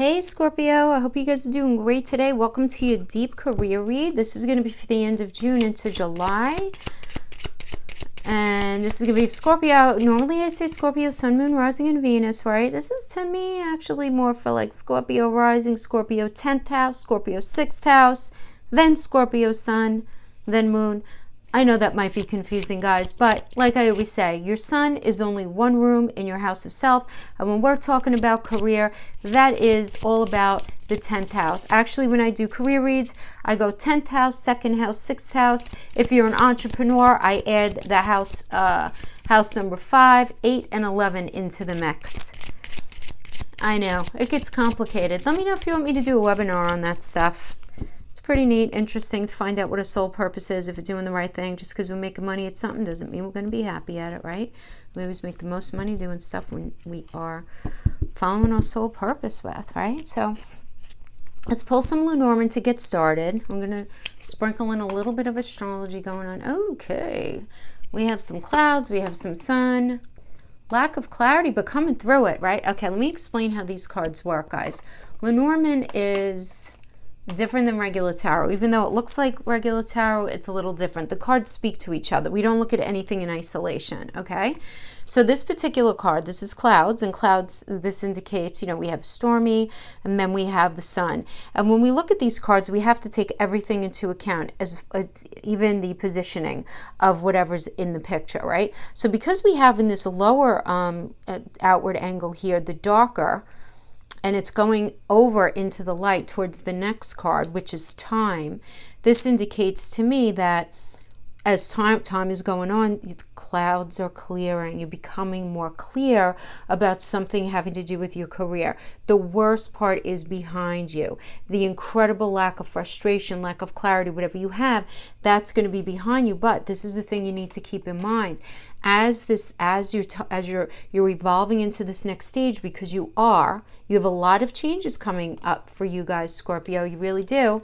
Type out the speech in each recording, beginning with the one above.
Hey Scorpio, I hope you guys are doing great today. Welcome to your deep career read. This is going to be for the end of June into July. And this is going to be Scorpio. Normally I say Scorpio, Sun, Moon, Rising, and Venus, right? This is to me actually more for like Scorpio Rising, Scorpio 10th house, Scorpio 6th house, then Scorpio Sun, then Moon. I know that might be confusing, guys, but like I always say, your sun is only one room in your house of self. And when we're talking about career, that is all about the 10th house. Actually, when I do career reads, I go 10th house, 2nd house, 6th house. If you're an entrepreneur, I add the house, house number 5, 8, and 11 into the mix. I know, it gets complicated. Let me know if you want me to do a webinar on that stuff. Pretty neat, interesting to find out what a soul purpose is. If you're doing the right thing, just because we're making money at something doesn't mean we're going to be happy at it, right? We always make the most money doing stuff when we are following our soul purpose with, right? So let's pull some Lenormand to get started. I'm going to sprinkle in a little bit of astrology going on. Okay, we have some clouds, we have some sun, lack of clarity, but coming through it, right? Okay, let me explain how these cards work, guys. Lenormand is different than regular tarot. Even though it looks like regular tarot, it's a little different. The cards speak to each other. We don't look at anything in isolation, okay? So this particular card, this is clouds, and clouds, this indicates, you know, we have stormy, and then we have the sun. And when we look at these cards, we have to take everything into account, as even the positioning of whatever's in the picture, right? So because we have in this lower outward angle here, the darker, and it's going over into the light towards the next card, which is time. This indicates to me that as time is going on, the clouds are clearing. You're becoming more clear about something having to do with your career. The worst part is behind you. The incredible lack of frustration, lack of clarity, whatever you have, that's going to be behind you. But this is the thing you need to keep in mind. As you're evolving into this next stage, because you have a lot of changes coming up for you guys, Scorpio. You really do.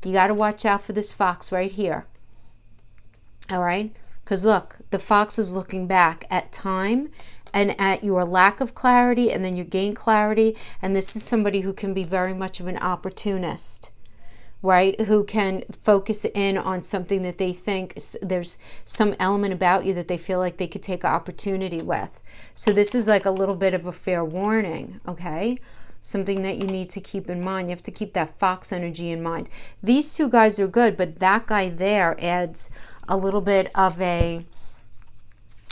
You got to watch out for this fox right here. All right? Because look, the fox is looking back at time and at your lack of clarity, and then you gain clarity. And this is somebody who can be very much of an opportunist, right? Who can focus in on something that they think there's some element about you that they feel like they could take opportunity with. So this is like a little bit of a fair warning, okay? Something that you need to keep in mind. You have to keep that fox energy in mind. These two guys are good, but that guy there adds a little bit of a,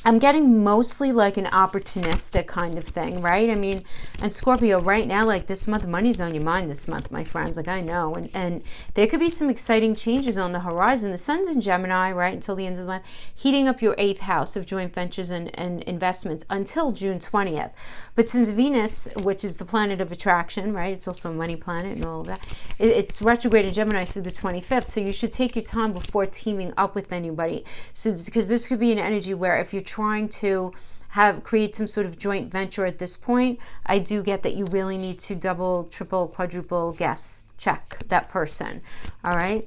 I'm getting mostly like an opportunistic kind of thing, right? I mean, and Scorpio, right now, like this month, money's on your mind this month, my friends. Like I know. And there could be some exciting changes on the horizon. The sun's in Gemini, right, until the end of the month, heating up your 8th house of joint ventures and investments until June 20th. But since Venus, which is the planet of attraction, right, it's also a money planet and all of that, it's retrograde in Gemini through the 25th. So you should take your time before teaming up with anybody. So because this could be an energy where if you're trying to create some sort of joint venture at this point, I do get that you really need to double, triple, quadruple guess check that person. All right.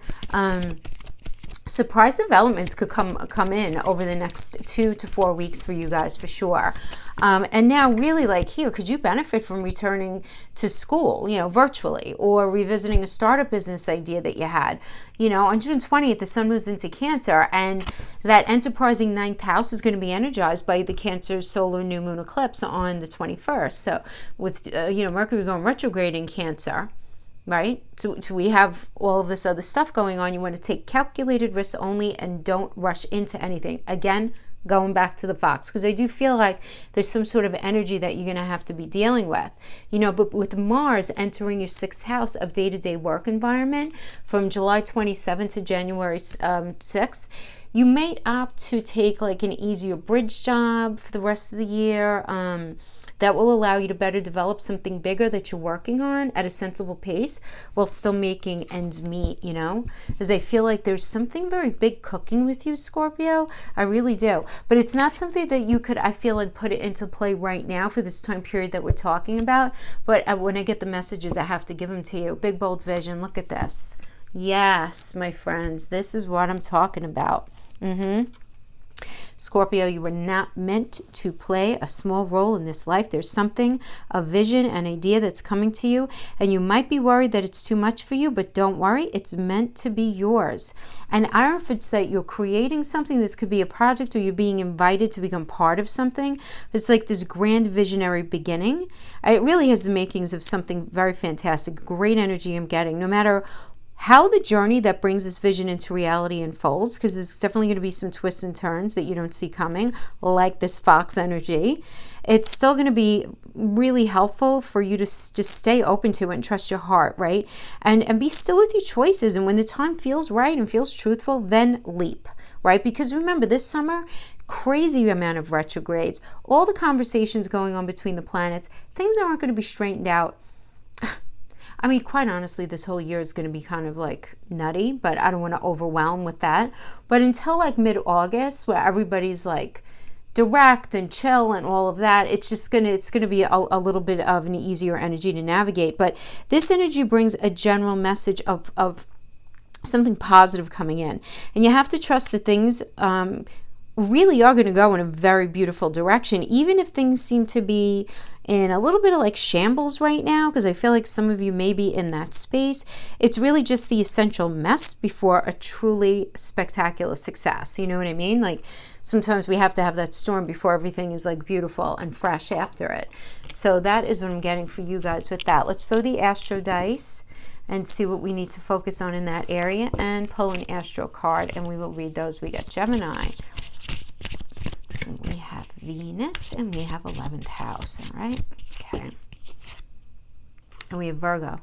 Surprise developments could come in over the next 2 to 4 weeks for you guys for sure. And now really like here, could you benefit from returning to school, you know, virtually, or revisiting a startup business idea that you had? You know, on June 20th, the sun moves into Cancer, and that enterprising 9th house is going to be energized by the Cancer solar new moon eclipse on the 21st. So with, you know, Mercury going retrograde in Cancer, right? So we have all of this other stuff going on. You want to take calculated risks only and don't rush into anything. Again, going back to the fox, because I do feel like there's some sort of energy that you're going to have to be dealing with, you know. But with Mars entering your 6th house of day-to-day work environment from July 27th to January 6th, you may opt to take like an easier bridge job for the rest of the year. That will allow you to better develop something bigger that you're working on at a sensible pace while still making ends meet, you know? Because I feel like there's something very big cooking with you, Scorpio. I really do. But it's not something that you could, I feel like, put it into play right now for this time period that we're talking about. But when I get the messages, I have to give them to you. Big, bold vision. Look at this. Yes, my friends. This is what I'm talking about. Scorpio, you were not meant to play a small role in this life. There's something, a vision, an idea that's coming to you, and you might be worried that it's too much for you, but don't worry, it's meant to be yours. And I don't know if it's that you're creating something, this could be a project, or you're being invited to become part of something. It's like this grand visionary beginning. It really has the makings of something very fantastic. Great energy I'm getting, no matter how the journey that brings this vision into reality unfolds, because there's definitely going to be some twists and turns that you don't see coming, like this fox energy. It's still going to be really helpful for you to just stay open to it and trust your heart, right? And be still with your choices. And when the time feels right and feels truthful, then leap, right? Because remember, this summer, crazy amount of retrogrades, all the conversations going on between the planets, things aren't going to be straightened out. I mean, quite honestly, this whole year is going to be kind of like nutty, but I don't want to overwhelm with that. But until like mid-August, where everybody's like direct and chill and all of that, it's going to be a little bit of an easier energy to navigate. But this energy brings a general message of something positive coming in. And you have to trust that things really are going to go in a very beautiful direction, even if things seem to be in a little bit of like shambles right now, because I feel like some of you may be in that space. It's really just the essential mess before a truly spectacular success. You know what I mean? Like sometimes we have to have that storm before everything is like beautiful and fresh after it. So that is what I'm getting for you guys with that. Let's throw the Astro dice and see what we need to focus on in that area, and pull an Astro card, and we will read those. We got Gemini, we have Venus, and we have 11th house. All right, okay, and we have Virgo.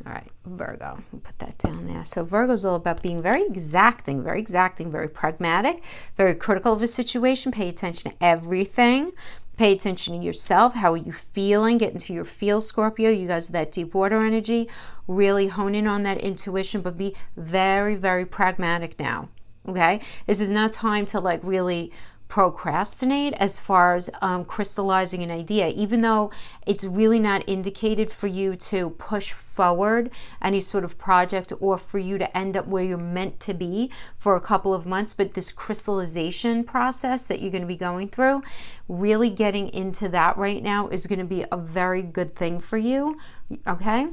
All right, Virgo, we'll put that down there. So Virgo's all about being very exacting, very pragmatic, very critical of a situation. Pay attention to everything. Pay attention to yourself. How are you feeling? Get into your feel, Scorpio. You guys are that deep water energy. Really hone in on that intuition, but be very, very pragmatic now, okay? This is not time to like really procrastinate as far as crystallizing an idea, even though it's really not indicated for you to push forward any sort of project or for you to end up where you're meant to be for a couple of months. But this crystallization process that you're going to be going through, really getting into that right now is going to be a very good thing for you, okay?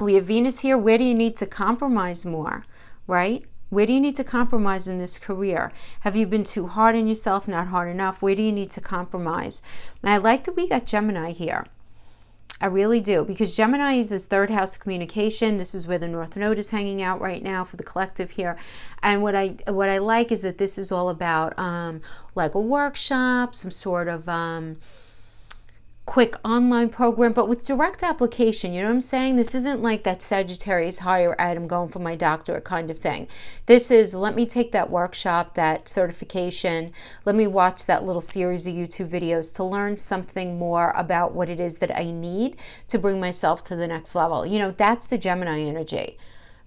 We have Venus here. Where do you need to compromise more, right? Where do you need to compromise in this career? Have you been too hard on yourself, not hard enough? Where do you need to compromise? And I like that we got Gemini here. I really do, because Gemini is this third house of communication. This is where the North Node is hanging out right now for the collective here. And what I like is that this is all about like a workshop, some sort of quick online program, but with direct application. You know what I'm saying? This isn't like that Sagittarius higher ed, I'm going for my doctorate kind of thing. This is, let me take that workshop, that certification, let me watch that little series of YouTube videos to learn something more about what it is that I need to bring myself to the next level. You know, that's the Gemini energy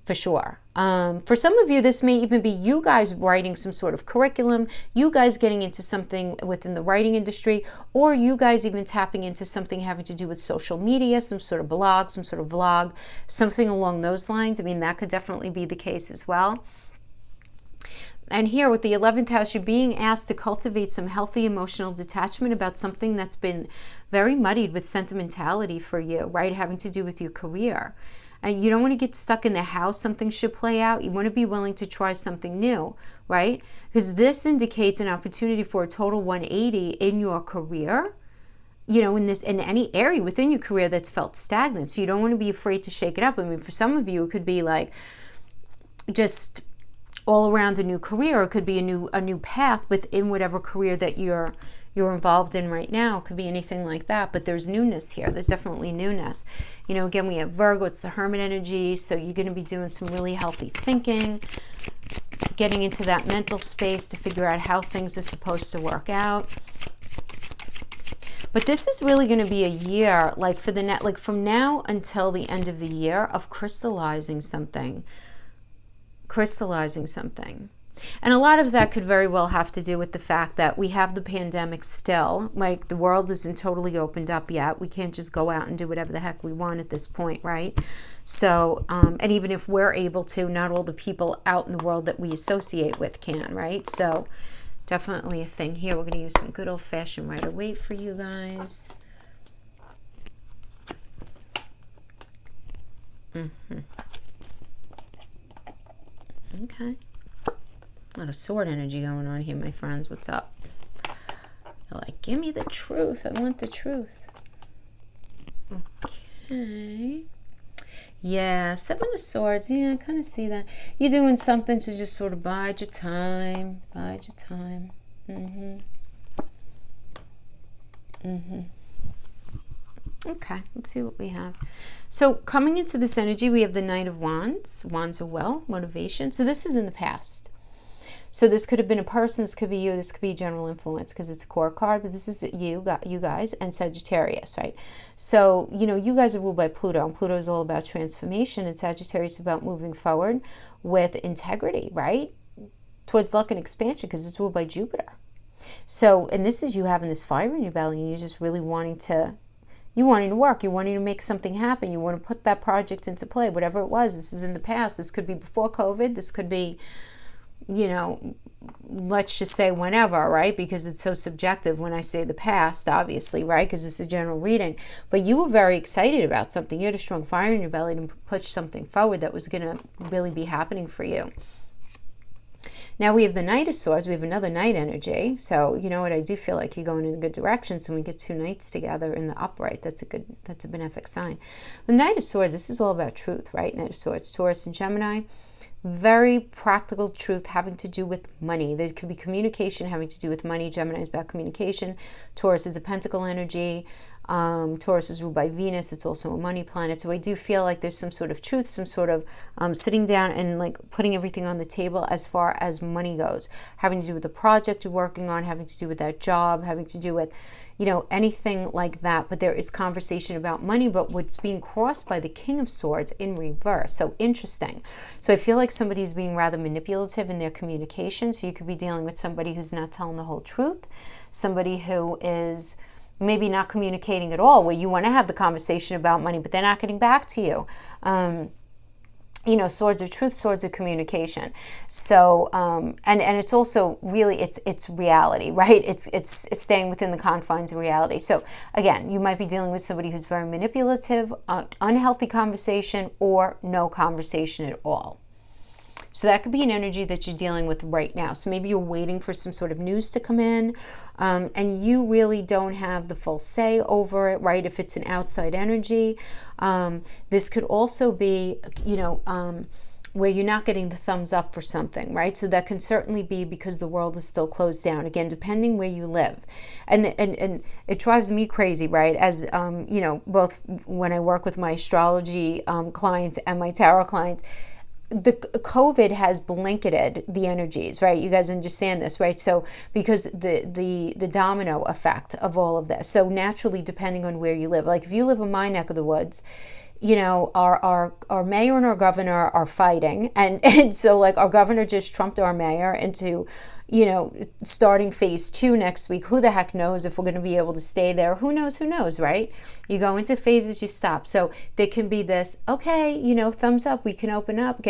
for sure. For some of you, this may even be you guys writing some sort of curriculum, you guys getting into something within the writing industry, or you guys even tapping into something having to do with social media, some sort of blog, some sort of vlog, something along those lines. I mean, that could definitely be the case as well. And here with the 11th house, you're being asked to cultivate some healthy emotional detachment about something that's been very muddied with sentimentality for you, right? Having to do with your career. And you don't want to get stuck in the house. Something should play out. You want to be willing to try something new, right? Because this indicates an opportunity for a total 180 in your career, you know, in any area within your career that's felt stagnant. So you don't want to be afraid to shake it up. I mean, for some of you, it could be like just all around a new career. It could be a new path within whatever career that you're involved in right now. It could be anything like that, but there's newness here. There's definitely newness. You know, again, we have Virgo, it's the Hermit energy, so you're going to be doing some really healthy thinking, getting into that mental space to figure out how things are supposed to work out. But this is really going to be a year, like for the net, like from now until the end of the year, of crystallizing something. And a lot of that could very well have to do with the fact that we have the pandemic still. Like, the world isn't totally opened up yet. We can't just go out and do whatever the heck we want at this point, right? So, and even if we're able to, not all the people out in the world that we associate with can, right? So, definitely a thing here. We're going to use some good old-fashioned Rider-Waite for you guys. Okay. A lot of sword energy going on here, my friends. What's up? You're like, give me the truth. I want the truth. Okay. Yeah, Seven of Swords. Yeah, I kind of see that. You're doing something to just sort of bide your time. Bide your time. Okay, let's see what we have. So coming into this energy, we have the Knight of Wands. Wands are well, motivation. So this is in the past. So this could have been a person, this could be you, this could be general influence because it's a core card, but this is you guys, and Sagittarius, right? So, you know, you guys are ruled by Pluto, and Pluto is all about transformation, and Sagittarius is about moving forward with integrity, right? Towards luck and expansion because it's ruled by Jupiter. So, and this is you having this fire in your belly, and you're just really wanting to work, you're wanting to make something happen, you want to put that project into play, whatever it was. This is in the past, this could be before COVID, this could be, you know, let's just say whenever, right? Because it's so subjective when I say the past, obviously, right? Because it's a general reading. But you were very excited about something. You had a strong fire in your belly to push something forward that was going to really be happening for you. Now we have the Knight of Swords. We have another Knight energy. So, you know what? I do feel like you're going in a good direction. So when we get two Knights together in the upright, that's a benefic sign. The Knight of Swords, this is all about truth, right? Knight of Swords, Taurus and Gemini. Very practical truth having to do with money. There could be communication having to do with money. Gemini is about communication. Taurus is a pentacle energy. Taurus is ruled by Venus. It's also a money planet. So I do feel like there's some sort of truth, some sort of sitting down and like putting everything on the table as far as money goes. Having to do with the project you're working on, having to do with that job, having to do with, you know, anything like that. But there is conversation about money, but what's being crossed by the King of Swords in reverse. So interesting. So I feel like somebody's being rather manipulative in their communication. So you could be dealing with somebody who's not telling the whole truth, somebody who is maybe not communicating at all, where you want to have the conversation about money, but they're not getting back to you. You know, swords of truth, swords of communication. So, and it's also really, it's reality, right? It's staying within the confines of reality. So again, you might be dealing with somebody who's very manipulative, unhealthy conversation, or no conversation at all. So that could be an energy that you're dealing with right now. So maybe you're waiting for some sort of news to come in, and you really don't have the full say over it, right? If it's an outside energy. This could also be, you know, where you're not getting the thumbs up for something, right? So that can certainly be because the world is still closed down. Again, depending where you live. And it drives me crazy, right? As, you know, both when I work with my astrology clients and my tarot clients, the COVID has blanketed the energies, right? You guys understand this, right? So because the domino effect of all of this. So naturally, depending on where you live, like if you live in my neck of the woods, you know, our mayor and our governor are fighting. And so like our governor just trumped our mayor into, you know, starting phase 2 next week. Who the heck knows if we're going to be able to stay there? Who knows, right? You go into phases, you stop. So there can be this, okay, you know, thumbs up, we can open up,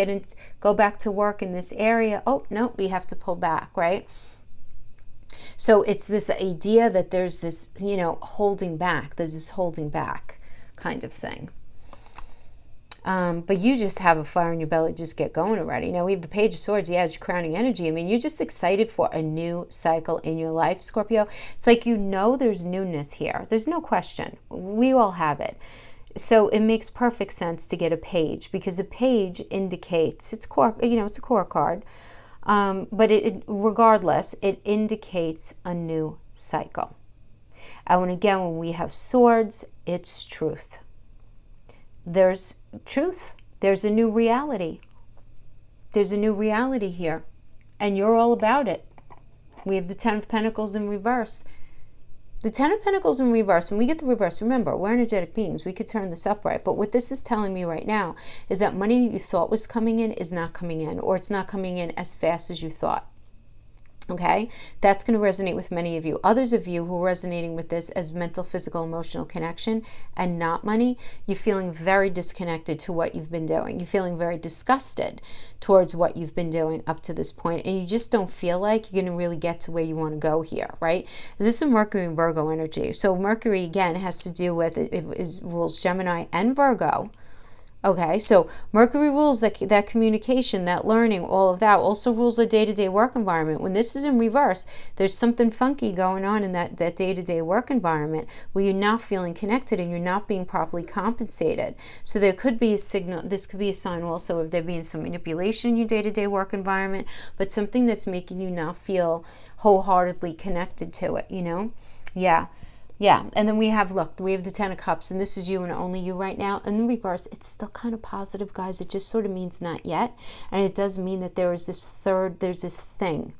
go back to work in this area. Oh, no, we have to pull back, right? So it's this idea that there's this, you know, holding back. There's this holding back kind of thing. But you just have a fire in your belly, just get going already. Now we have the Page of Swords. Yeah, it's your crowning energy. I mean, you're just excited for a new cycle in your life, Scorpio. It's like, you know, there's newness here. There's no question. We all have it. So it makes perfect sense to get a page, because a page indicates, it's core, you know, it's a core card. But regardless, it indicates a new cycle. And again, when we have swords, it's truth. There's truth. There's a new reality. There's a new reality here. And you're all about it. We have the 10 of Pentacles in reverse. The Ten of Pentacles in reverse, when we get the reverse, remember, we're energetic beings. We could turn this upright. But what this is telling me right now is that money that you thought was coming in is not coming in, or it's not coming in as fast as you thought. Okay, that's going to resonate with many of you. Others of you who are resonating with this as mental, physical, emotional connection and not money, you're feeling very disconnected to what you've been doing. You're feeling very disgusted towards what you've been doing up to this point, and you just don't feel like you're going to really get to where you want to go here, right? This is Mercury and Virgo energy. So Mercury, again, has to do with, it rules Gemini and Virgo. Okay, so Mercury rules that communication, that learning, all of that. Also rules the day-to-day work environment. When this is in reverse, there's something funky going on in that day-to-day work environment where you're not feeling connected and you're not being properly compensated. So there could be a signal, this could be a sign also of there being some manipulation in your day-to-day work environment, but something that's making you not feel wholeheartedly connected to it, you know? Yeah. Yeah, and then we have the Ten of Cups, and this is you and only you right now. And in reverse, it's still kind of positive, guys. It just sort of means not yet. And it does mean that there's this thing.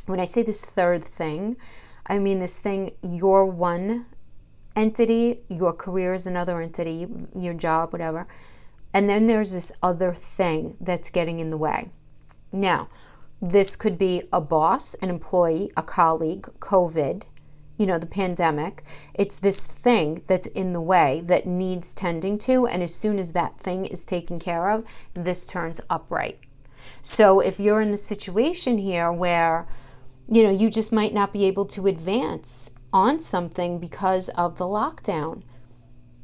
When I say this third thing, I mean this thing, you're one entity, your career is another entity, your job, whatever. And then there's this other thing that's getting in the way. Now, this could be a boss, an employee, a colleague, COVID, you know, the pandemic. It's this thing that's in the way that needs tending to, and as soon as that thing is taken care of, this turns upright. So if you're in the situation here where, you know, you just might not be able to advance on something because of the lockdown.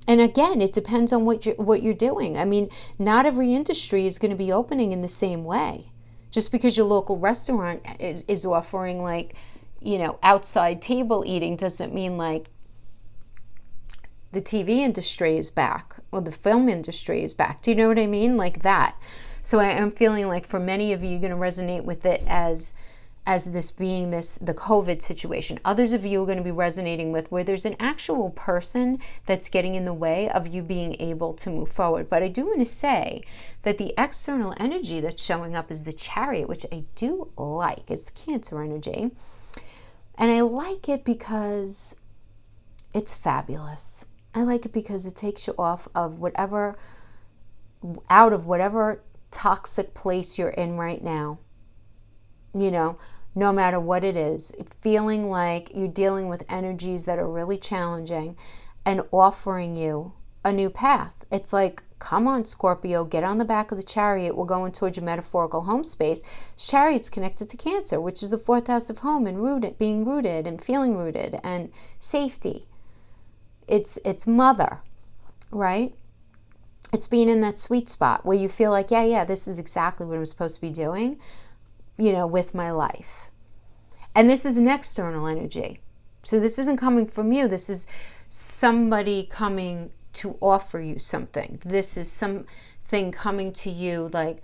And again, it depends on what you're doing. I mean, not every industry is going to be opening in the same way. Just because your local restaurant is offering, like, you know, outside table eating doesn't mean like the TV industry is back or the film industry is back. Do you know what I mean? Like that. So I am feeling like for many of you, you're going to resonate with it as this being the COVID situation. Others of you are going to be resonating with where there's an actual person that's getting in the way of you being able to move forward. But I do want to say that the external energy that's showing up is the Chariot, which I do like. It's the Cancer energy. And I like it because it's fabulous. I like it because it takes you out of whatever toxic place you're in right now. You know, no matter what it is, feeling like you're dealing with energies that are really challenging and offering you a new path. It's like, come on, Scorpio, get on the back of the Chariot. We're going towards your metaphorical home space. Chariot's connected to Cancer, which is the fourth house of home and being rooted and feeling rooted and safety. It's mother, right? It's being in that sweet spot where you feel like, yeah, this is exactly what I'm supposed to be doing, you know, with my life. And this is an external energy. So this isn't coming from you. This is somebody coming to offer you something. This is something coming to you like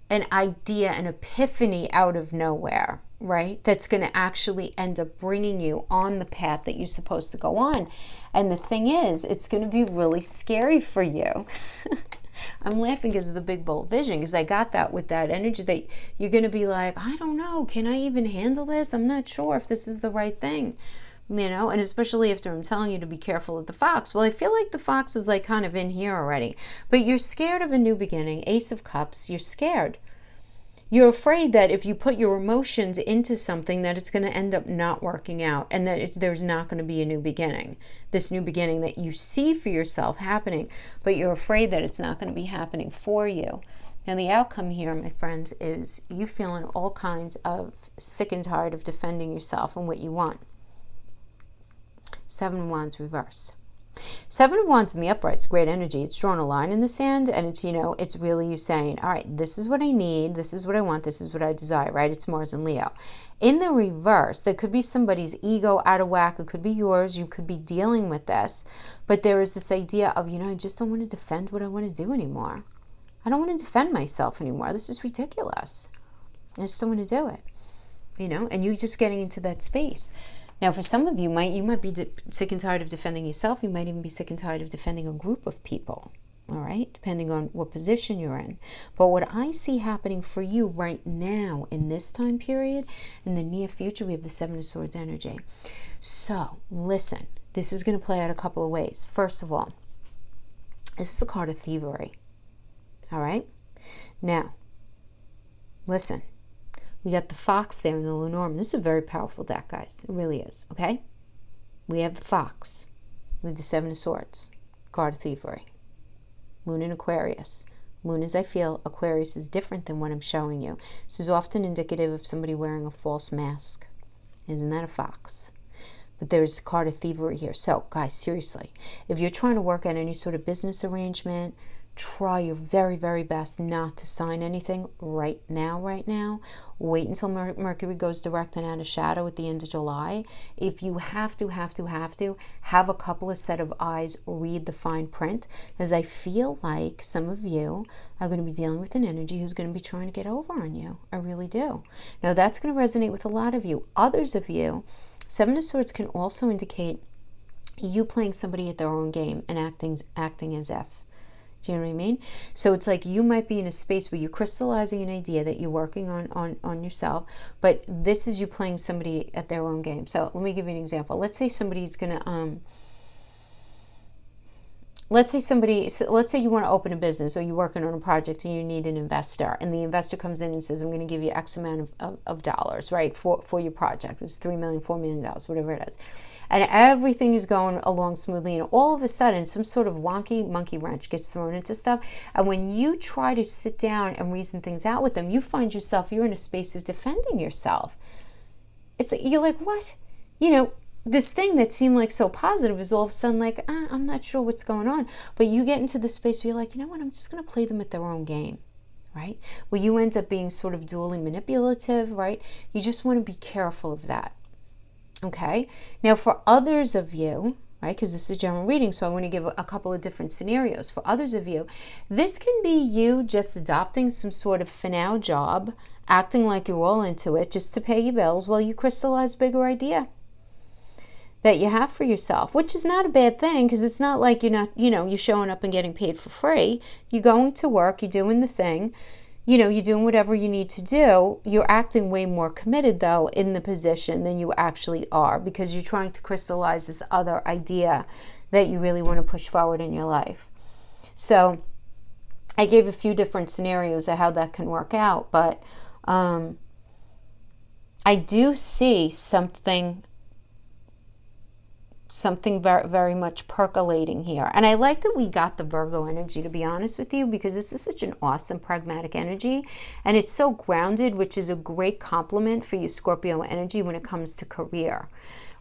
an idea, an epiphany out of nowhere, right? That's going to actually end up bringing you on the path that you're supposed to go on. And the thing is, it's going to be really scary for you. I'm laughing because of the big bold vision, because I got that with that energy that you're going to be like, I don't know, can I even handle this? I'm not sure if this is the right thing. You know, and especially after I'm telling you to be careful of the fox. Well, I feel like the fox is like kind of in here already. But you're scared of a new beginning. Ace of Cups, you're scared. You're afraid that if you put your emotions into something that it's going to end up not working out and that there's not going to be a new beginning. This new beginning that you see for yourself happening, but you're afraid that it's not going to be happening for you. Now, the outcome here, my friends, is you feeling all kinds of sick and tired of defending yourself and what you want. Seven of Wands reverse. Seven of Wands in the upright is great energy. It's drawn a line in the sand, and it's, you know, it's really you saying, all right, this is what I need, this is what I want, this is what I desire, right? It's Mars and Leo. In the reverse, there could be somebody's ego out of whack. It could be yours. You could be dealing with this, but there is this idea of, you know, I just don't want to defend what I want to do anymore. I don't want to defend myself anymore. This is ridiculous. I just don't want to do it, you know, and you just getting into that space. Now, for some of you, you might be sick and tired of defending yourself. You might even be sick and tired of defending a group of people, all right, depending on what position you're in. But what I see happening for you right now in this time period, in the near future, we have the Seven of Swords energy. So listen, this is going to play out a couple of ways. First of all, this is a card of thievery. All right? Now, listen. We got the fox there in the Lenormand. This is a very powerful deck, guys. It really is, okay? We have the fox. We have the Seven of Swords. Card of thievery. Moon in Aquarius. Moon, as I feel, Aquarius is different than what I'm showing you. This is often indicative of somebody wearing a false mask. Isn't that a fox? But there's a card of thievery here. So, guys, seriously, if you're trying to work out any sort of business arrangement, try your very, very best not to sign anything right now. Wait until Mercury goes direct and out of shadow at the end of July. If you have to, have a couple of set of eyes read the fine print, as I feel like some of you are going to be dealing with an energy who's going to be trying to get over on you. I really do. Now, that's going to resonate with a lot of you. Others of you, Seven of Swords can also indicate you playing somebody at their own game and acting as if. Do you know what I mean? So it's like you might be in a space where you're crystallizing an idea that you're working on yourself, but this is you playing somebody at their own game. So let me give you an example. Let's say somebody's going to, let's say you want to open a business or you're working on a project and you need an investor, and the investor comes in and says, I'm going to give you X amount of dollars, right, for your project. It's $3 million, $4 million, whatever it is. And everything is going along smoothly, and all of a sudden some sort of wonky monkey wrench gets thrown into stuff. And when you try to sit down and reason things out with them, you find yourself, you're in a space of defending yourself. You're like, what? You know, this thing that seemed like so positive is all of a sudden like, I'm not sure what's going on. But you get into the space where you're like, you know what, I'm just going to play them at their own game, right? Where you end up being sort of dually manipulative, right? You just want to be careful of that. Okay, now for others of you, right, because this is a general reading, so I want to give a couple of different scenarios. For others of you, this can be you just adopting some sort of for now job, acting like you're all into it just to pay your bills while you crystallize a bigger idea that you have for yourself, which is not a bad thing, because it's not like you're showing up and getting paid for free. You're going to work, you're doing the thing. You're doing whatever you need to do. You're acting way more committed, though, in the position than you actually are, because you're trying to crystallize this other idea that you really want to push forward in your life. So I gave a few different scenarios of how that can work out, but I do see something very, very much percolating here. And I like that we got the Virgo energy, to be honest with you, because this is such an awesome pragmatic energy. And it's so grounded, which is a great compliment for your Scorpio energy when it comes to career,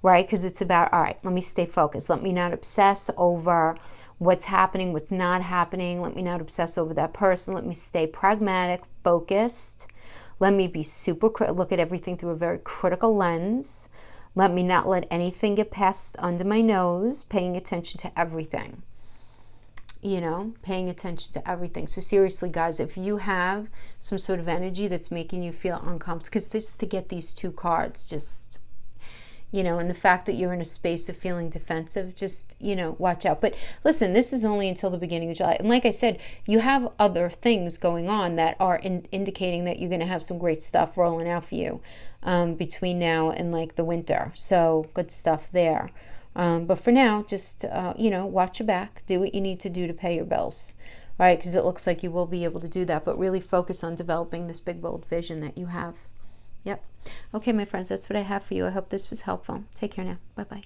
right? Because it's about, all right, let me stay focused. Let me not obsess over what's happening, what's not happening. Let me not obsess over that person. Let me stay pragmatic, focused. Let me be look at everything through a very critical lens. Let me not let anything get passed under my nose, paying attention to everything. Paying attention to everything. So seriously, guys, if you have some sort of energy that's making you feel uncomfortable, because just to get these two cards, just, and the fact that you're in a space of feeling defensive, just, watch out. But listen, this is only until the beginning of July. And like I said, you have other things going on that are indicating that you're going to have some great stuff rolling out for you between now and like the winter. So good stuff there. But for now, just, watch your back. Do what you need to do to pay your bills. All right, because it looks like you will be able to do that. But really focus on developing this big, bold vision that you have. Yep. Okay, my friends, that's what I have for you. I hope this was helpful. Take care now. Bye-bye.